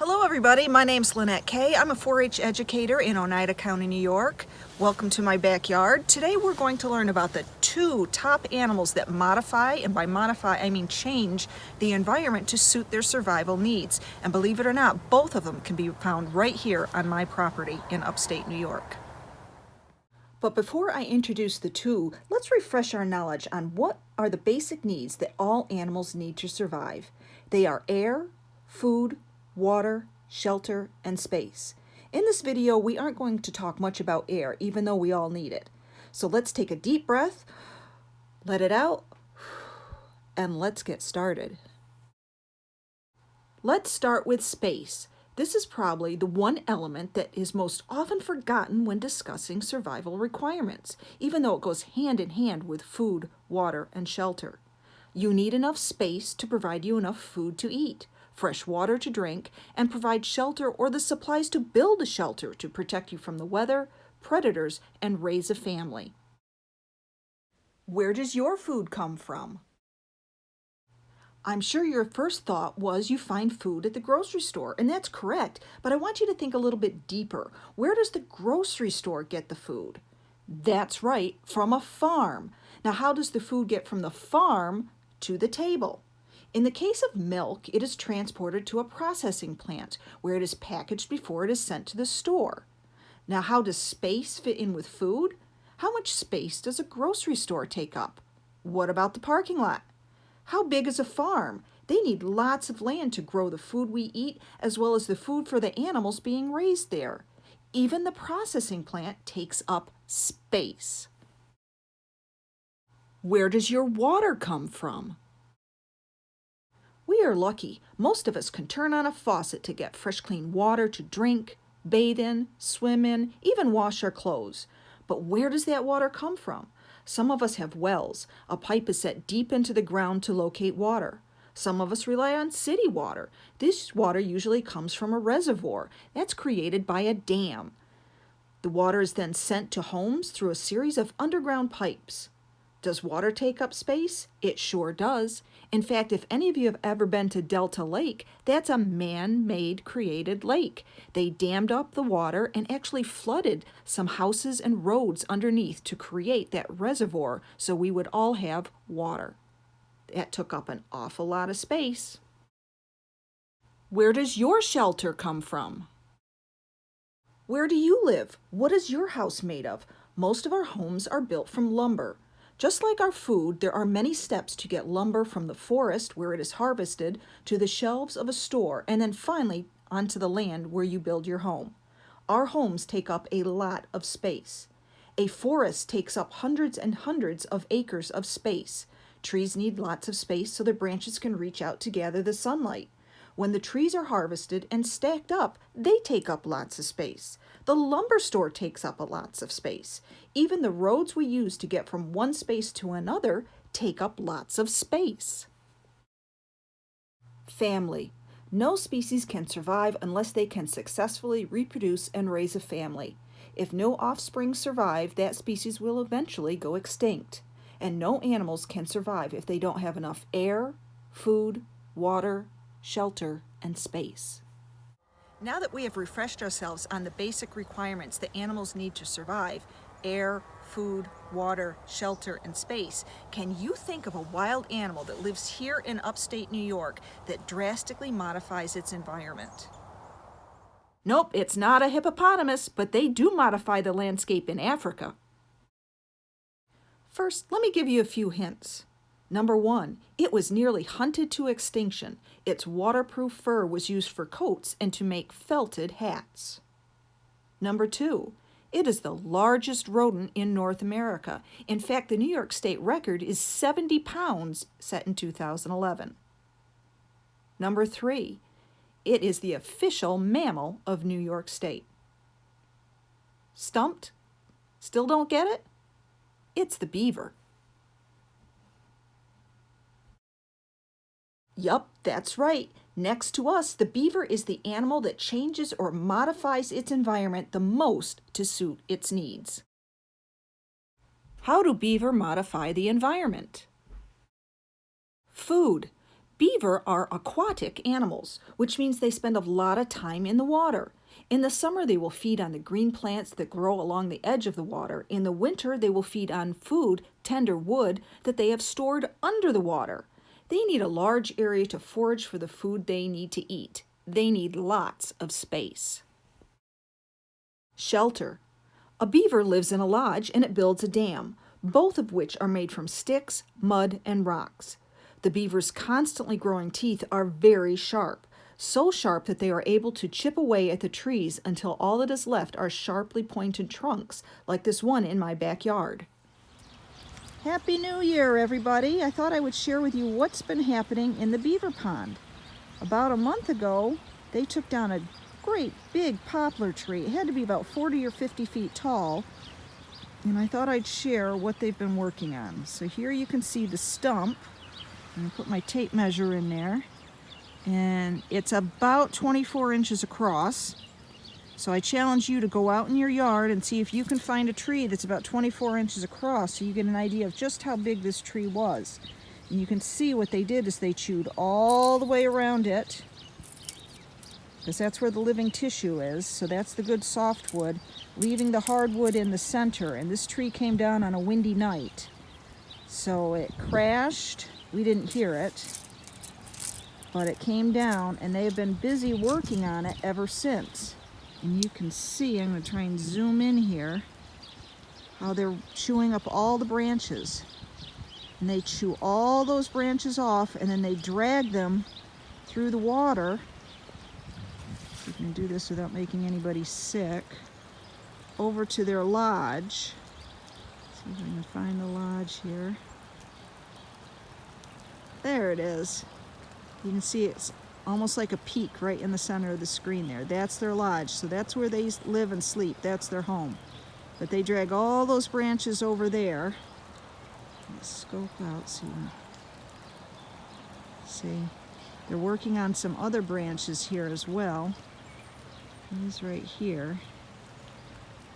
Hello everybody, my name's Lynette Kay. I'm a 4-H educator in Oneida County, New York. Welcome to my backyard. Today we're going to learn about the 2 top animals that modify, and by modify I mean change, the environment to suit their survival needs. And believe it or not, both of them can be found right here on my property in upstate New York. But before I introduce the 2, let's refresh our knowledge on what are the basic needs that all animals need to survive. They are air, food, water, shelter, and space. In this video, we aren't going to talk much about air, even though we all need it. So let's take a deep breath, let it out, and let's get started. Let's start with space. This is probably the one element that is most often forgotten when discussing survival requirements, even though it goes hand in hand with food, water, and shelter. You need enough space to provide you enough food to eat, fresh water to drink, and provide shelter or the supplies to build a shelter to protect you from the weather, predators, and raise a family. Where does your food come from? I'm sure your first thought was you find food at the grocery store, and that's correct, but I want you to think a little bit deeper. Where does the grocery store get the food? That's right, from a farm. Now, how does the food get from the farm to the table? In the case of milk, it is transported to a processing plant where it is packaged before it is sent to the store. Now, how does space fit in with food? How much space does a grocery store take up? What about the parking lot? How big is a farm? They need lots of land to grow the food we eat, as well as the food for the animals being raised there. Even the processing plant takes up space. Where does your water come from? We are lucky. Most of us can turn on a faucet to get fresh, clean water to drink, bathe in, swim in, even wash our clothes. But where does that water come from? Some of us have wells. A pipe is set deep into the ground to locate water. Some of us rely on city water. This water usually comes from a reservoir. That's created by a dam. The water is then sent to homes through a series of underground pipes. Does water take up space? It sure does. In fact, if any of you have ever been to Delta Lake, that's a man-made created lake. They dammed up the water and actually flooded some houses and roads underneath to create that reservoir so we would all have water. That took up an awful lot of space. Where does your shelter come from? Where do you live? What is your house made of? Most of our homes are built from lumber. Just like our food, there are many steps to get lumber from the forest where it is harvested to the shelves of a store and then finally onto the land where you build your home. Our homes take up a lot of space. A forest takes up hundreds and hundreds of acres of space. Trees need lots of space so their branches can reach out to gather the sunlight. When the trees are harvested and stacked up, they take up lots of space. The lumber store takes up lots of space. Even the roads we use to get from one space to another take up lots of space. Family. No species can survive unless they can successfully reproduce and raise a family. If no offspring survive, that species will eventually go extinct. And no animals can survive if they don't have enough air, food, water, shelter, and space. Now that we have refreshed ourselves on the basic requirements that animals need to survive, air, food, water, shelter, and space, can you think of a wild animal that lives here in upstate New York that drastically modifies its environment? Nope, it's not a hippopotamus, but they do modify the landscape in Africa. First, let me give you a few hints. Number 1, it was nearly hunted to extinction. Its waterproof fur was used for coats and to make felted hats. Number 2, it is the largest rodent in North America. In fact, the New York State record is 70 pounds, set in 2011. Number 3, it is the official mammal of New York State. Stumped? Still don't get it? It's the beaver. Yup, that's right. Next to us, the beaver is the animal that changes or modifies its environment the most to suit its needs. How do beaver modify the environment? Food. Beaver are aquatic animals, which means they spend a lot of time in the water. In the summer, they will feed on the green plants that grow along the edge of the water. In the winter, they will feed on food, tender wood, that they have stored under the water. They need a large area to forage for the food they need to eat. They need lots of space. Shelter. A beaver lives in a lodge and it builds a dam, both of which are made from sticks, mud, and rocks. The beaver's constantly growing teeth are very sharp, so sharp that they are able to chip away at the trees until all that is left are sharply pointed trunks, like this one in my backyard. Happy New Year, everybody! I thought I would share with you what's been happening in the beaver pond. About a month ago, they took down a great big poplar tree. It had to be about 40 or 50 feet tall, and I thought I'd share what they've been working on. So here you can see the stump. I'm going to put my tape measure in there, and it's about 24 inches across. So I challenge you to go out in your yard and see if you can find a tree that's about 24 inches across so you get an idea of just how big this tree was. And you can see what they did is they chewed all the way around it, because that's where the living tissue is. So that's the good softwood, leaving the hardwood in the center. And this tree came down on a windy night. So it crashed. We didn't hear it, but it came down, and they have been busy working on it ever since. And you can see, I'm going to try and zoom in here, how they're chewing up all the branches. And they chew all those branches off, and then they drag them through the water. You can do this without making anybody sick. Over to their lodge. See if I can find the lodge here. There it is. You can see it's almost like a peak right in the center of the screen there. That's their lodge. So that's where they live and sleep. That's their home. But they drag all those branches over there. Let's scope out, see. They're working on some other branches here as well. These right here.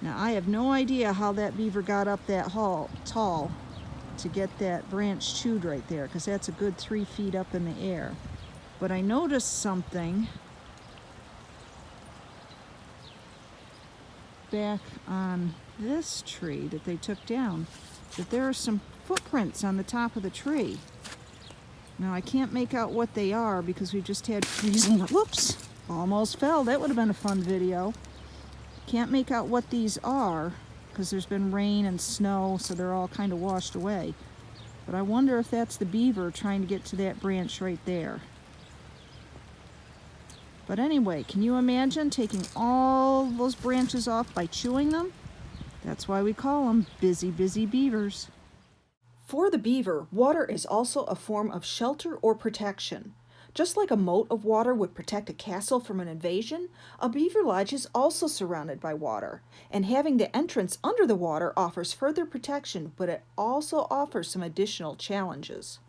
Now I have no idea how that beaver got up that tall to get that branch chewed right there, because that's a good 3 feet up in the air. But I noticed something back on this tree that they took down, that there are some footprints on the top of the tree. Now I can't make out what they are because we've just had freezing. Whoops, almost fell. That would have been a fun video. Can't make out what these are because there's been rain and snow, so they're all kind of washed away. But I wonder if that's the beaver trying to get to that branch right there. But anyway, can you imagine taking all those branches off by chewing them? That's why we call them busy, busy beavers. For the beaver, water is also a form of shelter or protection. Just like a moat of water would protect a castle from an invasion, a beaver lodge is also surrounded by water, and having the entrance under the water offers further protection, but it also offers some additional challenges.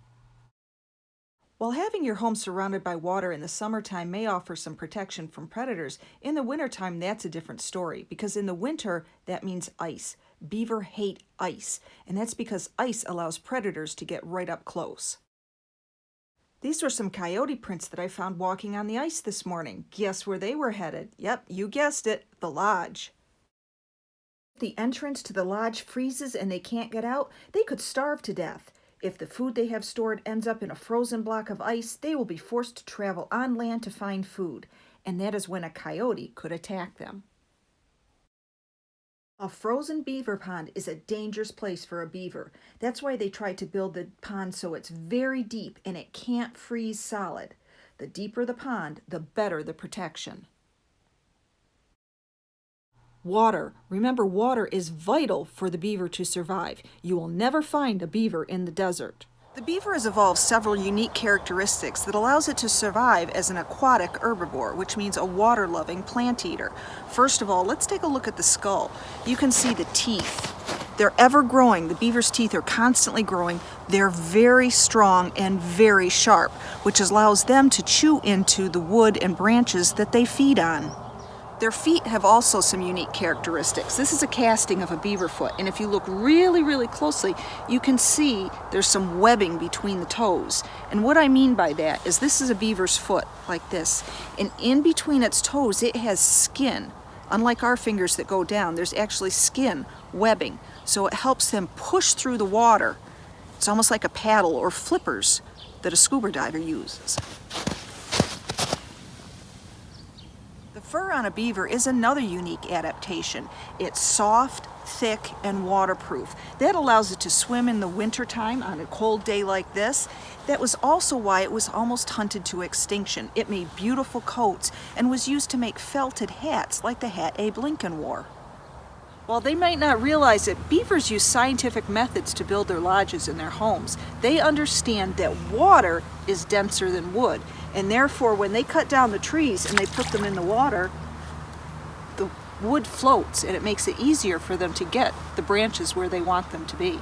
While having your home surrounded by water in the summertime may offer some protection from predators, in the wintertime that's a different story, because in the winter that means ice. Beaver hate ice, and that's because ice allows predators to get right up close. These were some coyote prints that I found walking on the ice this morning. Guess where they were headed? Yep, you guessed it, the lodge. If the entrance to the lodge freezes and they can't get out, they could starve to death. If the food they have stored ends up in a frozen block of ice, they will be forced to travel on land to find food, and that is when a coyote could attack them. A frozen beaver pond is a dangerous place for a beaver. That's why they try to build the pond so it's very deep and it can't freeze solid. The deeper the pond, the better the protection. Water. Remember, water is vital for the beaver to survive. You will never find a beaver in the desert. The beaver has evolved several unique characteristics that allows it to survive as an aquatic herbivore, which means a water-loving plant eater. First of all, let's take a look at the skull. You can see the teeth. They're ever growing. The beaver's teeth are constantly growing. They're very strong and very sharp, which allows them to chew into the wood and branches that they feed on. Their feet have also some unique characteristics. This is a casting of a beaver foot, and if you look really, really closely, you can see there's some webbing between the toes. And what I mean by that is this is a beaver's foot, like this, and in between its toes it has skin. Unlike our fingers that go down, there's actually skin webbing, so it helps them push through the water. It's almost like a paddle or flippers that a scuba diver uses. The fur on a beaver is another unique adaptation. It's soft, thick, and waterproof. That allows it to swim in the wintertime on a cold day like this. That was also why it was almost hunted to extinction. It made beautiful coats and was used to make felted hats like the hat Abe Lincoln wore. While they might not realize it, beavers use scientific methods to build their lodges and their homes. They understand that water is denser than wood, and therefore when they cut down the trees and they put them in the water, the wood floats and it makes it easier for them to get the branches where they want them to be.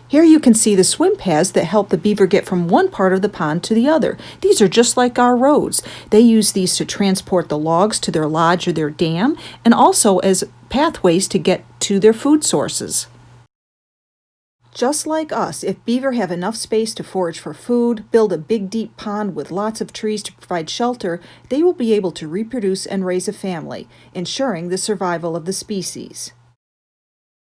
Here you can see the swim paths that help the beaver get from one part of the pond to the other. These are just like our roads. They use these to transport the logs to their lodge or their dam, and also as pathways to get to their food sources. Just like us, if beaver have enough space to forage for food, build a big deep pond with lots of trees to provide shelter, they will be able to reproduce and raise a family, ensuring the survival of the species.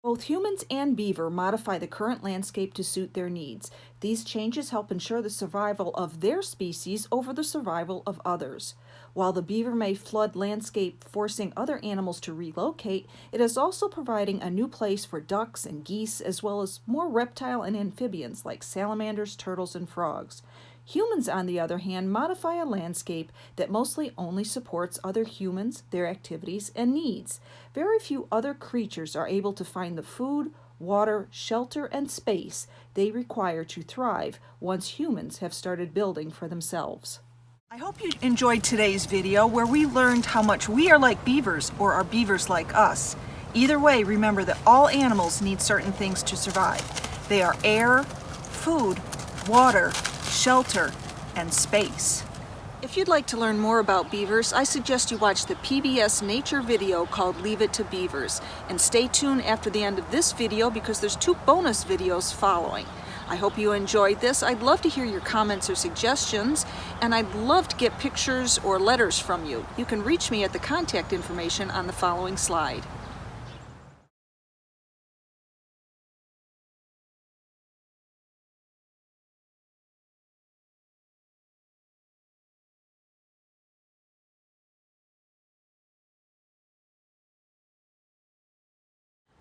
Both humans and beaver modify the current landscape to suit their needs. These changes help ensure the survival of their species over the survival of others. While the beaver may flood landscape, forcing other animals to relocate, it is also providing a new place for ducks and geese, as well as more reptile and amphibians like salamanders, turtles, and frogs. Humans, on the other hand, modify a landscape that mostly only supports other humans, their activities, and needs. Very few other creatures are able to find the food, water, shelter, and space they require to thrive once humans have started building for themselves. I hope you enjoyed today's video where we learned how much we are like beavers or are beavers like us. Either way, remember that all animals need certain things to survive. They are air, food, water, shelter, and space. If you'd like to learn more about beavers, I suggest you watch the PBS nature video called Leave It to Beavers, and stay tuned after the end of this video because there's 2 bonus videos following. I hope you enjoyed this. I'd love to hear your comments or suggestions, and I'd love to get pictures or letters from you. You can reach me at the contact information on the following slide.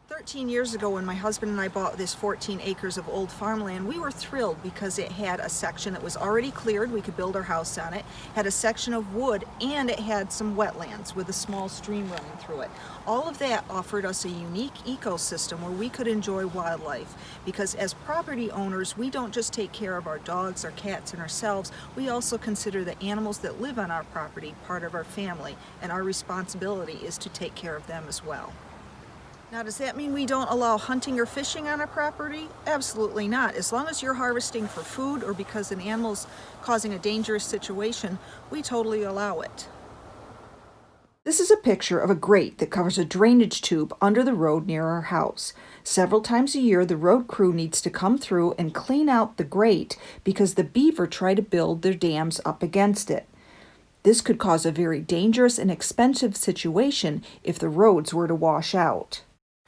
"13 years ago, when my husband and I bought this 14 acres of old farmland, we were thrilled because it had a section that was already cleared, we could build our house on it, had a section of wood, and it had some wetlands with a small stream running through it. All of that offered us a unique ecosystem where we could enjoy wildlife, because as property owners, we don't just take care of our dogs, our cats, and ourselves, we also consider the animals that live on our property part of our family, and our responsibility is to take care of them as well. Now, does that mean we don't allow hunting or fishing on our property? Absolutely not. As long as you're harvesting for food or because an animal's causing a dangerous situation, we totally allow it. This is a picture of a grate that covers a drainage tube under the road near our house. Several times a year, the road crew needs to come through and clean out the grate because the beaver try to build their dams up against it. This could cause a very dangerous and expensive situation if the roads were to wash out.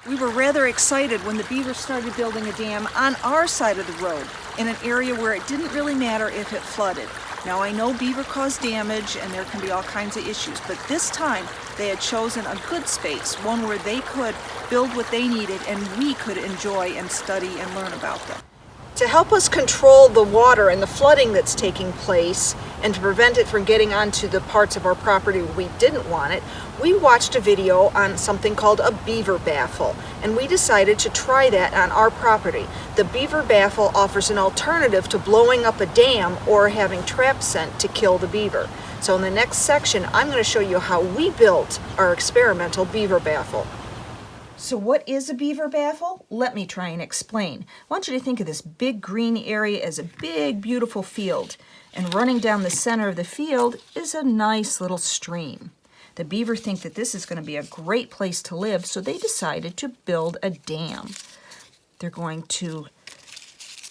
We were rather excited when the beaver started building a dam on our side of the road in an area where it didn't really matter if it flooded. Now, I know beaver cause damage and there can be all kinds of issues, but this time they had chosen a good space, one where they could build what they needed and we could enjoy and study and learn about them. To help us control the water and the flooding that's taking place and to prevent it from getting onto the parts of our property where we didn't want it, we watched a video on something called a Beaver Baffle, and we decided to try that on our property. The Beaver Baffle offers an alternative to blowing up a dam or having traps sent to kill the beaver. So in the next section, I'm going to show you how we built our experimental Beaver Baffle. So what is a beaver baffle? Let me try and explain. I want you to think of this big green area as a big, beautiful field. And running down the center of the field is a nice little stream. The beaver think that this is going to be a great place to live, so they decided to build a dam. They're going to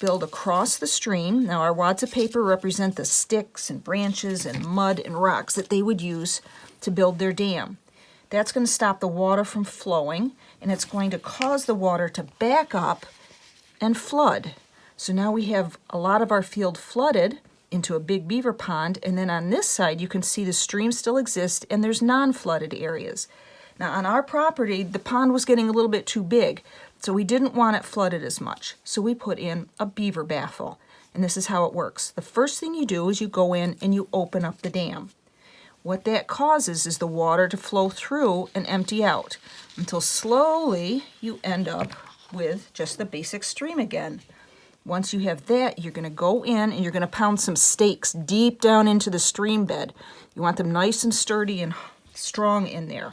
build across the stream. Now our wads of paper represent the sticks and branches and mud and rocks that they would use to build their dam. That's going to stop the water from flowing, and it's going to cause the water to back up and flood. So now we have a lot of our field flooded into a big beaver pond, and then on this side you can see the stream still exists and there's non-flooded areas. Now on our property, the pond was getting a little bit too big, so we didn't want it flooded as much. So we put in a beaver baffle, and this is how it works. The first thing you do is you go in and you open up the dam. What that causes is the water to flow through and empty out until slowly you end up with just the basic stream again. Once you have that, you're going to go in and you're going to pound some stakes deep down into the stream bed. You want them nice and sturdy and strong in there.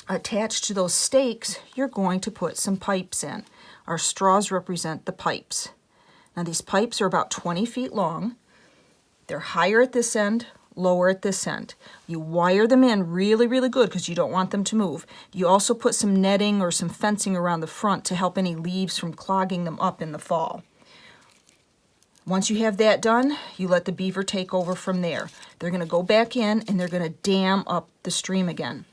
Attached to those stakes, you're going to put some pipes in. Our straws represent the pipes. Now these pipes are about 20 feet long. They're higher at this end, lower at this end. You wire them in really, really good because you don't want them to move. You also put some netting or some fencing around the front to help any leaves from clogging them up in the fall. Once you have that done, you let the beaver take over from there. They're going to go back in and they're going to dam up the stream again.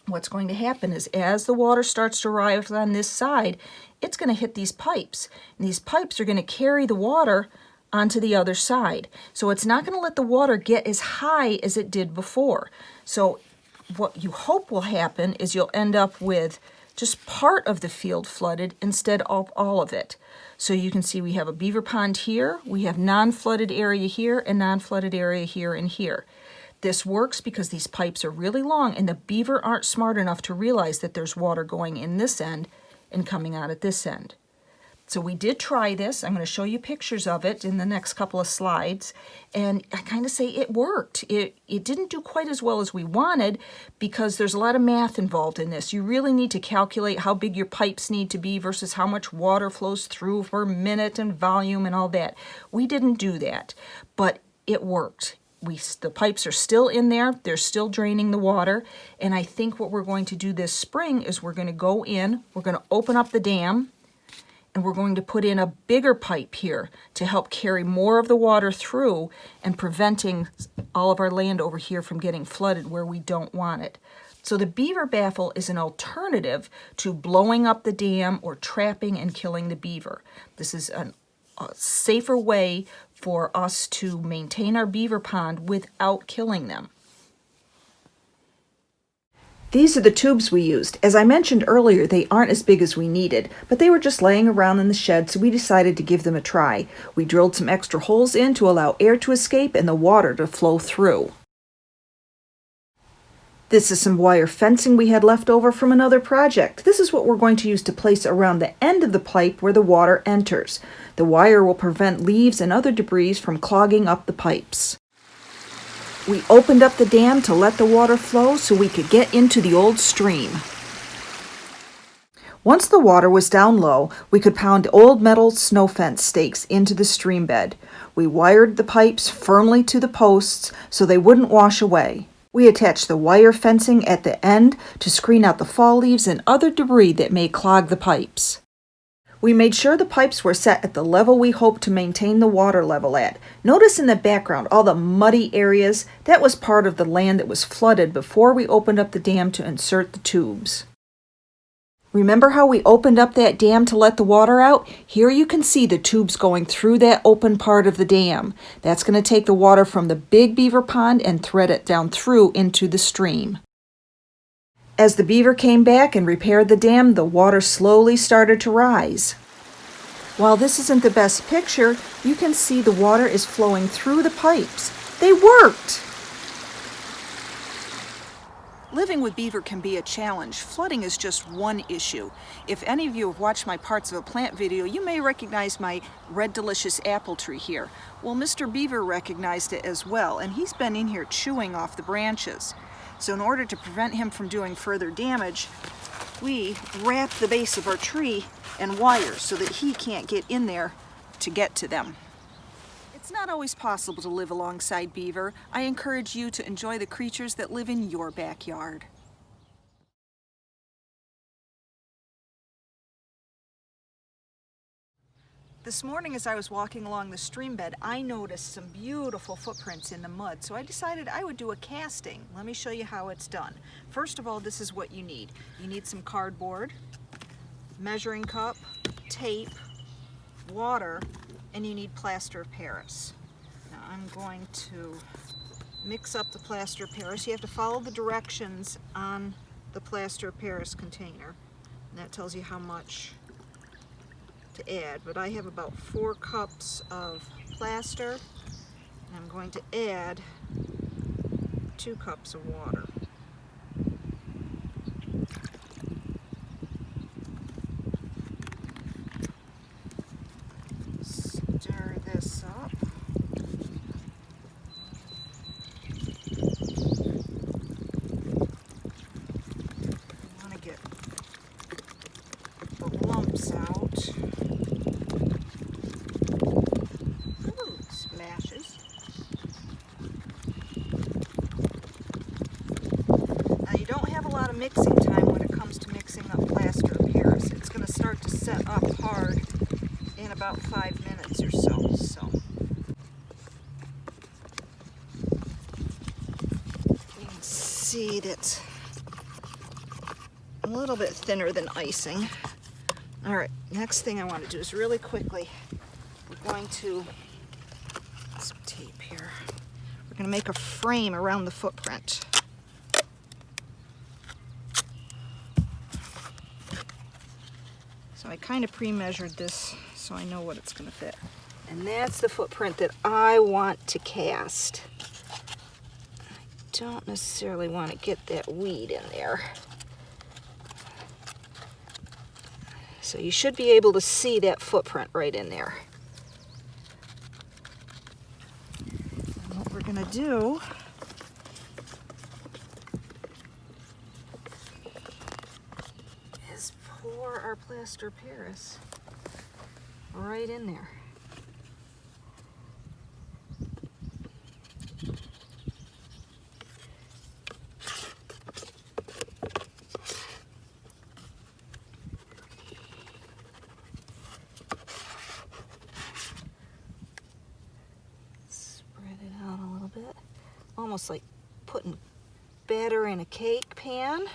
What's going to happen is as the water starts to rise on this side, it's going to hit these pipes. And these pipes are going to carry the water onto the other side. So it's not going to let the water get as high as it did before. So what you hope will happen is you'll end up with just part of the field flooded instead of all of it. So you can see we have a beaver pond here, we have non-flooded area here, and non-flooded area here and here. This works because these pipes are really long and the beaver aren't smart enough to realize that there's water going in this end and coming out at this end. So we did try this. I'm going to show you pictures of it in the next couple of slides. And I kind of say it worked. It didn't do quite as well as we wanted because there's a lot of math involved in this. You really need to calculate how big your pipes need to be versus how much water flows through per minute and volume and all that. We didn't do that, but it worked. The pipes are still in there. They're still draining the water. And I think what we're going to do this spring is we're going to go in, we're going to open up the dam, and we're going to put in a bigger pipe here to help carry more of the water through and preventing all of our land over here from getting flooded where we don't want it. So the beaver baffle is an alternative to blowing up the dam or trapping and killing the beaver. This is a safer way for us to maintain our beaver pond without killing them. These are the tubes we used. As I mentioned earlier, they aren't as big as we needed, but they were just laying around in the shed, so we decided to give them a try. We drilled some extra holes in to allow air to escape and the water to flow through. This is some wire fencing we had left over from another project. This is what we're going to use to place around the end of the pipe where the water enters. The wire will prevent leaves and other debris from clogging up the pipes. We opened up the dam to let the water flow so we could get into the old stream. Once the water was down low, we could pound old metal snow fence stakes into the stream bed. We wired the pipes firmly to the posts so they wouldn't wash away. We attached the wire fencing at the end to screen out the fall leaves and other debris that may clog the pipes. We made sure the pipes were set at the level we hoped to maintain the water level at. Notice in the background all the muddy areas. That was part of the land that was flooded before we opened up the dam to insert the tubes. Remember how we opened up that dam to let the water out? Here you can see the tubes going through that open part of the dam. That's going to take the water from the big beaver pond and thread it down through into the stream. As the beaver came back and repaired the dam, the water slowly started to rise. While this isn't the best picture, you can see the water is flowing through the pipes. They worked! Living with beaver can be a challenge. Flooding is just one issue. If any of you have watched my Parts of a Plant video, you may recognize my red delicious apple tree here. Well, Mr. Beaver recognized it as well, and he's been in here chewing off the branches. So in order to prevent him from doing further damage, we wrap the base of our tree in wire so that he can't get in there to get to them. It's not always possible to live alongside beaver. I encourage you to enjoy the creatures that live in your backyard. This morning as I was walking along the stream bed, I noticed some beautiful footprints in the mud, so I decided I would do a casting. Let me show you how it's done. First of all, this is what you need. You need some cardboard, measuring cup, tape, water, and you need plaster of Paris. Now I'm going to mix up the plaster of Paris. You have to follow the directions on the plaster of Paris container, and that tells you how much to add, but I have about 4 cups of plaster, and I'm going to add 2 cups of water. Stir this up. I want to get the lumps out. Mixing time when it comes to mixing up plaster of Paris. It's going to start to set up hard in about 5 minutes or so. You can see that's a little bit thinner than icing. All right, next thing I want to do is really quickly, we're going to, some tape here, we're going to make a frame around the footprint. So I kind of pre-measured this so I know what it's going to fit. And that's the footprint that I want to cast. I don't necessarily want to get that weed in there. So you should be able to see that footprint right in there. And what we're going to do is pour our plaster of Paris right in there. Spread it out a little bit, almost like putting batter in a cake pan.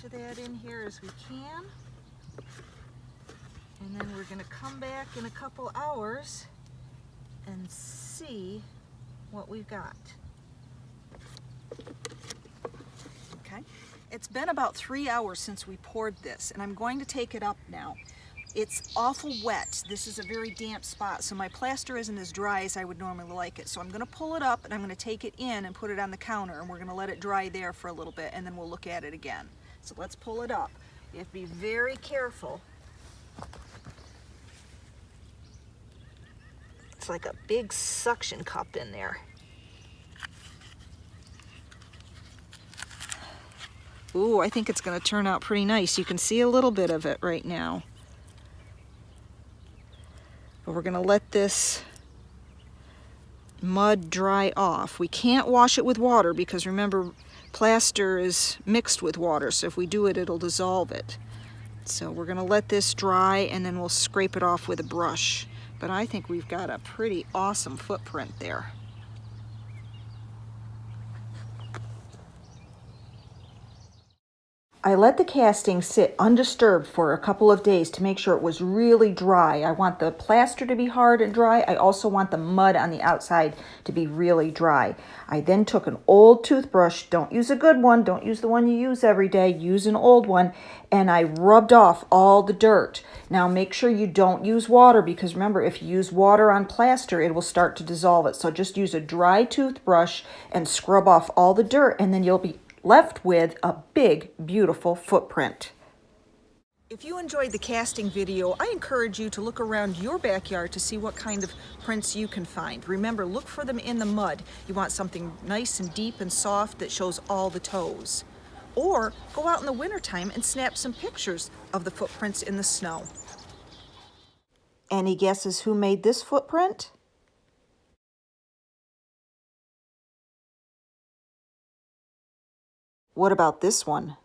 Of that in here as we can, and then we're going to come back in a couple hours and see what we've got. Okay, it's been about 3 hours since we poured this, and I'm going to take it up now. It's awful wet. This is a very damp spot, so my plaster isn't as dry as I would normally like it. So I'm going to pull it up and I'm going to take it in and put it on the counter, and we're going to let it dry there for a little bit, and then we'll look at it again. So let's pull it up. You have to be very careful. It's like a big suction cup in there. Ooh, I think it's going to turn out pretty nice. You can see a little bit of it right now. But we're going to let this mud dry off. We can't wash it with water because remember, plaster is mixed with water, so if we do it, it'll dissolve it. So we're going to let this dry and then we'll scrape it off with a brush. But I think we've got a pretty awesome footprint there. I let the casting sit undisturbed for a couple of days to make sure it was really dry. I want the plaster to be hard and dry. I also want the mud on the outside to be really dry. I then took an old toothbrush. Don't use a good one. Don't use the one you use every day. Use an old one. And I rubbed off all the dirt. Now make sure you don't use water because remember, if you use water on plaster, it will start to dissolve it. So just use a dry toothbrush and scrub off all the dirt, and then you'll be left with a big, beautiful footprint. If you enjoyed the casting video, I encourage you to look around your backyard to see what kind of prints you can find. Remember, look for them in the mud. You want something nice and deep and soft that shows all the toes. Or go out in the wintertime and snap some pictures of the footprints in the snow. Any guesses who made this footprint? What about this one?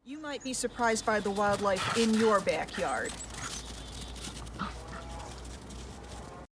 You might be surprised by the wildlife in your backyard.